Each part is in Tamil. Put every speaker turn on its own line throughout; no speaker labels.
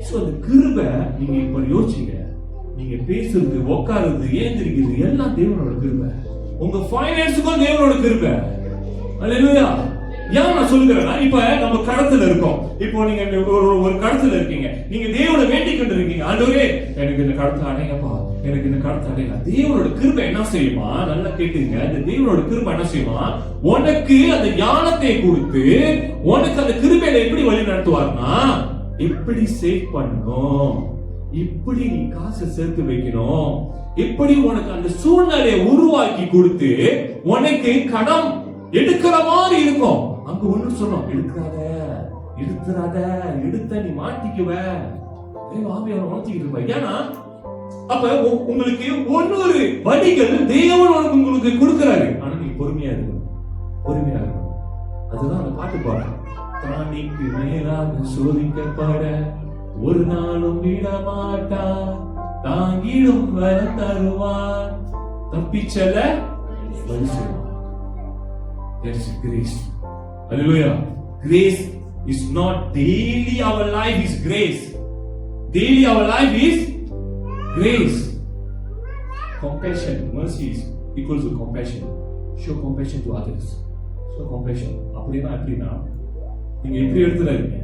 சோ அந்த கிருபை நீங்க இப்ப யோசிச்சீங்க, நீங்க பேசுறது, உட்காருறது, ஏந்திரிக்கிறது எல்லாம் தேவனோட கிருபை. உங்க ஃபைனான்ஸுக்கும் தேவனோட கிருபை. அல்லேலூயா. ஏன் நான் சொல்லுகிறேன்னா, இப்ப நம்ம கடத்துல இருக்கோம். இப்போ நீங்க ஒரு கடத்துல இருக்கீங்க, நீங்க தேவனை வேண்டிக் கொண்டு இருக்கீங்க, ஆண்டவரே எனக்கு இந்த கடத்தை அடைங்கப்பா, எனக்கு இந்த கடத்தை அடைங்க. தேவனோட கிருபை என்ன செய்யுமா? நல்லா கேட்டுங்க. இந்த தேவனோட கிருபை என்ன செய்யுமா? உனக்கு அந்த ஞானத்தை கொடுத்து உனக்கு அந்த கிருபையில எப்படி வழி நடத்துவார்னா, எப்படி சேவ் பண்ணணும், இப்படி நீ காசை சேர்த்து வைக்கணும், எப்படி உனக்கு அந்த சூழ்நிலையை உருவாக்கி கொடுத்து உனக்கு கடன் எடுக்கிற மாதிரி இருக்கும். அங்க ஒண்ணு சொன்னோம், எடுக்காத, எடுத்துறாத, எடுத்த நீ மாட்டிக்குவ. ஆவியானவர் மாட்டிக்கிட்டு இருப்ப. ஏன்னா அப்ப உங்களுக்கு ஒன்னொரு வழிகள் தேவன் உங்களுக்கு கொடுக்கிறாரு. ஆனா நீ பொறுமையா இருக்கணும், பொறுமையா இருக்கணும். அதுதான் அந்த பாட்டு பாடுறோம். தானிக்கு மேலாக சோதிக்கப்பட ஒரு நாளும் விட மாட்டார், தாங்கிடும் வர தருவார், தப்பிச்சல வழி செய்வார். That's grace. Hallelujah. Grace is not daily our life is grace. Daily our life is grace. Compassion, mercy is equals to compassion. Show compassion to others. Show compassion. அப்படினா நீங்க எப்படி எடுத்துறீங்க?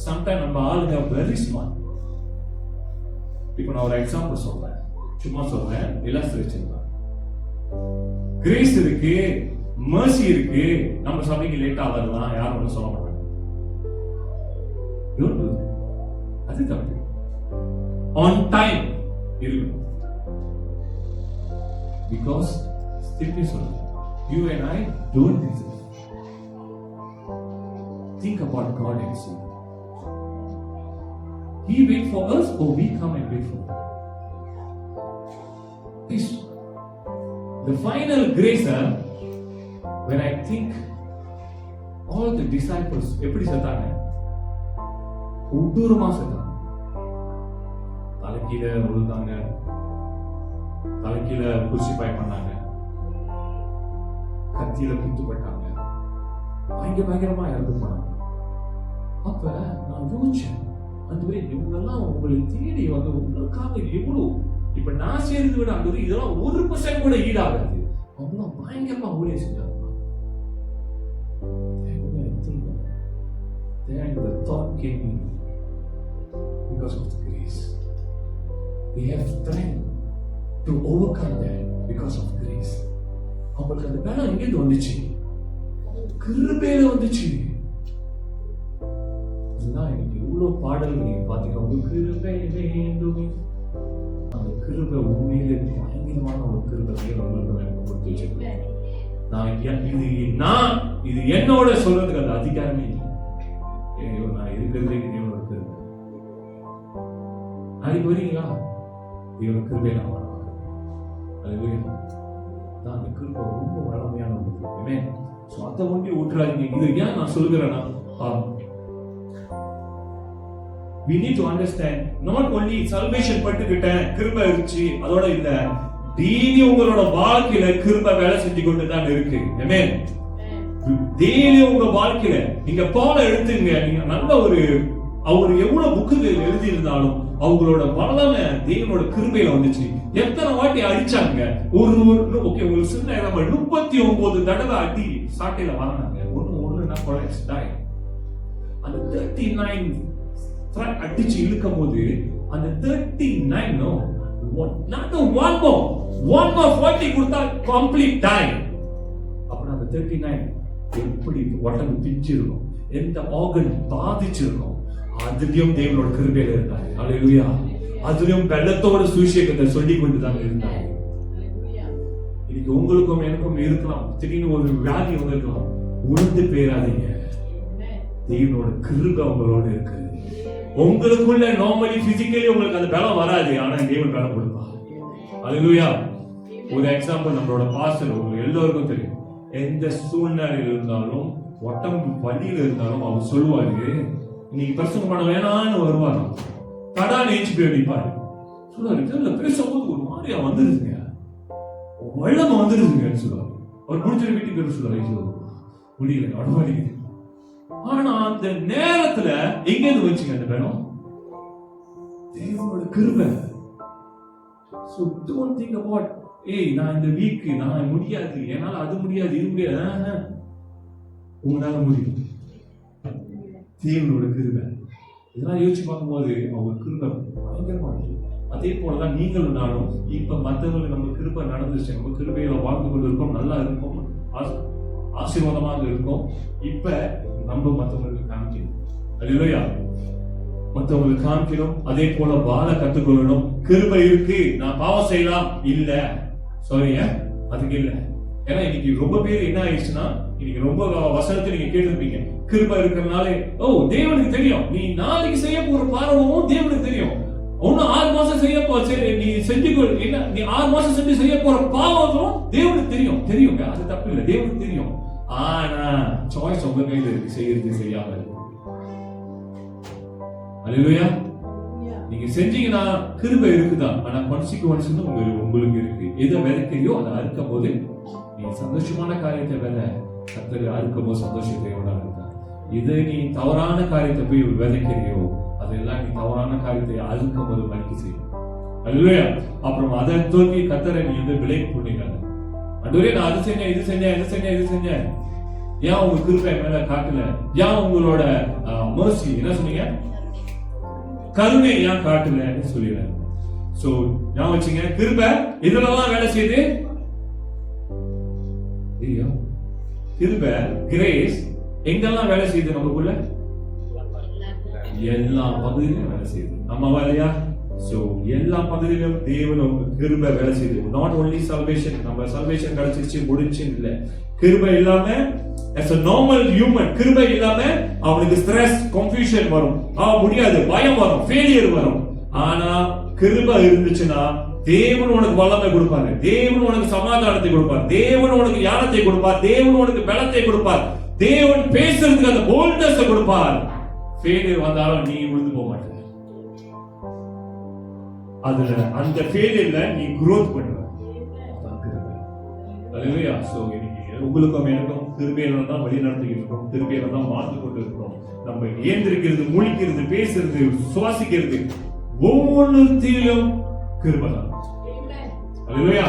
Sometimes நம்ம ஆளுங்க very smart. இப்போ நான் ஒரு எக்ஸாம்பிள் சொல்றேன், சும்மா சொல்றேன், இல்லஸ்ட்ரேஷன் தான். கிரேஸ் இருக்கு, mercy இருக்கு. நம்ம சபைக்கு லேட்டா வரலாம், யாரும் ஒன்றும் சொல்ல மாட்டாங்க. அது தப்பு. ஆன் டைம் இருக்கணும். பிகாஸ் திருப்பி சொல்லுங்க, you and I don't deserve. Think about God and see. He wait for us or we come and wait for him? This the final grace, when I think all the disciples எப்படி செத்தாங்க? உடூரமா செத்தாங்க. தலைக்கீழ விழுந்தாங்க, தலைக்கீழ குருசிஃபை பண்ணாங்க, கத்தியில குத்துப்பட்டாங்க, பயங்கரமா இறந்து போனாங்க. அப்ப நான் யோசிச்சேன், அந்தவரே இவங்கெல்லாம் உங்களை தேடி வந்து உங்களுக்காக எவ்வளவு, இப்ப நான் சேர்ந்து விட அந்தவரே இதெல்லாம் 1% கூட ஈடாகாது. அவங்களாம் பயங்கரமா ஊழியம் செஞ்சாங்க. Then the thought came in, because of the grace. We have strength to overcome that because of grace. அவங்களுக்கு அந்த பலம் எங்கிருந்து வந்துச்சு? கிருபையில வந்துச்சு. அதுதான் எனக்கு இவ்வளவு பாடல்கள் நீங்க பாத்தீங்கன்னா, கிருபை வேண்டுமே. அந்த கிருபை உண்மையிலே பயங்கரமான ஒரு கிருபை உங்களுக்கு எனக்கு கொடுத்து வச்சிருக்கேன். இது என்னோட சொல்றதுக்கு அந்த அதிகாரமே இல்லை. நான் இருக்கிறதே தேவனோட கிருபை. நாளைக்கு வரீங்களா? தேவனோட கிருபை நான் வாழ்வாங்க. அது அந்த கிருபை ரொம்ப வளமையான ஒன்று. சோ அதை ஒண்டி விட்டுறாதீங்க. இது ஏன் நான் சொல்லுகிறேன்னா, we need to understand not only salvation பட்டுக்கிட்டேன், கிருபை இருந்துச்சு, அதோட இல்ல, டெய்லி உங்களோட வாழ்க்கையில கிருபை வேலை செஞ்சு கொண்டு தான் இருக்கு. ஆமென். டெய்லி உங்க வாழ்க்கையில நீங்க பவுல எடுத்துங்க, நீங்க நல்ல ஒரு அவர் எவ்வளவு புக்குகள் எழுதி இருந்தாலும் அவங்களோட வல்லமை தேவனோட கிருபையில வந்துச்சு. எத்தனை வாட்டி அடிச்சாங்க? ஓகே, உங்களுக்கு சின்ன 39 தடவை அடி சாட்டையில வராங்க. ஒண்ணுனா கொலைஸ் டாய். அந்த 39 அடிச்சு இழுக்கும் போது அந்த 39 not one more 40 கொடுத்தா complete die. அப்புறம் அந்த 39 எப்படி உடம்பு பிஞ்சிருக்கும், எந்த ஆர்கன் பாதிச்சிருக்கும், அதுலயும் தேவனோட கிருபையில இருந்தாரு. ஹல்லேலூயா. அதுலயும் வெள்ளத்தோட சுவிசேஷத்தை சொல்லிக் கொண்டுதான் இருந்தாரு. இன்னைக்கு உங்களுக்கும் எனக்கும் இருக்கலாம், திடீர்னு ஒரு வியாதி வந்திருக்கலாம். உணர்ந்து பேராதீங்க, தேவனோட கிருபை உங்களோட இருக்கு. உங்களுக்குள்ள நார்மலி பிசிக்கலி உங்களுக்கு அந்த பலம் வராது, ஆனா தேவன் பலம் கொடுப்பார். ஹல்லேலூயா. ஒரு எக்ஸாம்பிள், நம்மளோட பாஸ்டர் உங்களுக்கு எல்லாருக்கும் தெரியும். எந்த சூழ்நிலையில் இருந்தாலும், உடம்பு வலியில இருந்தாலும் அவர் சொல்லுவாரு, இன்னைக்கு பிரசங்கம் பண்ண வேணான்னு வருவாரு. கடா நேச்சு போய் அடிப்பாரு. சொல்லுவாரு, இதுல பேசும்போது ஒரு மாதிரியா வந்துருதுங்க, வெள்ளம் வந்துருதுங்கன்னு சொல்லுவாரு. அவர் முடிச்சிட வீட்டுக்கு சொல்லுவாரு, முடியல அடவாடிக்குது. ஆனா அந்த நேரத்துல எங்க இருந்து வந்துச்சுங்க அந்த பலம்? தேவனோட கிருபை. So don't think about, ஏய் நான் இந்த வீக் நான் முடியாது, என்னால அது முடியாது, இது முடியாது. உங்களால முடியும். தேவனோட கிருபை. இதெல்லாம் யோசிச்சு பார்க்கும்போது அவங்க கிருபை பயங்கரமா இருக்கு. அதே போலதான் நீங்களும் நானும் இப்ப மற்றவங்களுக்கு நம்ம கிருபை நடந்துச்சு, நம்ம கிருபையில வாழ்ந்து கொண்டு இருக்கோம், நல்லா இருக்கும், ஆசீர்வாதமாக இருக்கும். இப்ப நம்ம மற்றவங்களுக்கு காமிக்கணும். அல்லேலூயா. மற்றவங்களுக்கு காமிக்கணும். அதே போல வாழ கத்துக்கொள்ளணும். கிருபை இருக்கு, நான் பாவம் செய்யலாம் இல்ல, சாரிங்க அதுக்கு இல்ல. ஏன்னா இன்னைக்கு ரொம்ப பேர் என்ன ஆயிடுச்சுன்னா, இன்னைக்கு ரொம்ப வசனத்தை நீங்க கேட்டிருப்பீங்க, கிருபை இருக்கிறதுனால தேவனுக்கு தெரியும் நீ நாளைக்கு செய்ய போற பாவமும் தேவனுக்கு தெரியும். ஒன்னும் 6 மாசம் செய்ய நீ செஞ்சுக்கோ, என்ன நீ 6 மாசம் செஞ்சு செய்ய போற பாவமும் தேவனுக்கு தெரியும். தெரியுங்க, அது தப்பு இல்லை, தேவனுக்கு தெரியும். ஆனா சாய்ஸ் உங்க கையில இருக்கு, செய்யறது செய்யாம இருக்கு. அல்லேலூயா. நீங்க செஞ்சீங்கன்னா கிருபை இருக்குதான், ஆனா கான்சிக்வென்ஸ் உங்களுக்கு இருக்கு. எதை விதைக்கிறியோ அதை அறுக்கும் போது நீங்க சந்தோஷமான காரியத்தை விதை, கர்த்தர் அறுக்கும் போது சந்தோஷத்தை இருந்தார். இதை நீ தவறான காரியத்தை போய் விதைக்கிறியோ அதெல்லாம் நீ தவறான காரியத்தை அறுக்கும் போது மதிக்க செய்யும். அல்லேலூயா. அப்புறம் அதை தூக்கி கர்த்தரை நீ விலை போடுங்க. அதுவரை நான் அது செஞ்சேன், இது செஞ்சேன், இது செஞ்சேன், இது செஞ்சேன், ஏன் உங்க கிருபை மேல காட்டல, ஏன் உங்களோட மர்சி என்ன சொன்னீங்க, கருணை ஏன் காட்டலன்னு சொல்லிடுறாங்க. சோ ஞாபகம் வச்சுங்க, கிருபை இதெல்லாம் வேலை செய்யுது. கிருபை கிரேஸ் எங்கெல்லாம் வேலை செய்யுது நமக்குள்ள? எல்லா பகுதியிலும் வேலை செய்யுது. ஆமாவா இல்லையா? சோ எல்லா பகுதியிலும் தேவனும் கிருபை வேலை செய்யுது. நாட் only salvation, நம்ம salvation கிடைச்சிருச்சு முடிஞ்சு இல்ல. கிருபை இல்லாம as a normal human, கிருபை இல்லாம அவனுக்கு stress, confusion வரும், முடியாது, பயம் வரும், failure வரும். ஆனா கிருபை இருந்துச்சுன்னா தேவன் உனக்கு வல்லமை கொடுப்பாரு, தேவன் உனக்கு சமாதானத்தை கொடுப்பார், தேவன் உனக்கு ஞானத்தை கொடுப்பார், தேவன் உனக்கு பலத்தை கொடுப்பார், தேவன் பேசுறதுக்கு அந்த போல்ட்னஸ் கொடுப்பார். ஃபெயிலியர் வந்தாலும் நீ விழுந்து போக மாட்டே, அதுல அந்த ஃபெயிலியர்ல நீ growth பண்ணுவ. அல்லேலூயா. சோ உங்களுக்கும் எனக்கும் கிருபையில தான் வழி நடத்திக்கிட்டு இருக்கோம், கிருபையில தான் வாழ்ந்து கொண்டு இருக்கோம். நம்ம ஏந்திருக்கிறது, முழிக்கிறது, பேசுறது, சுவாசிக்கிறது ஒவ்வொன்றுத்திலும் கிருபை தான். அல்லேலூயா.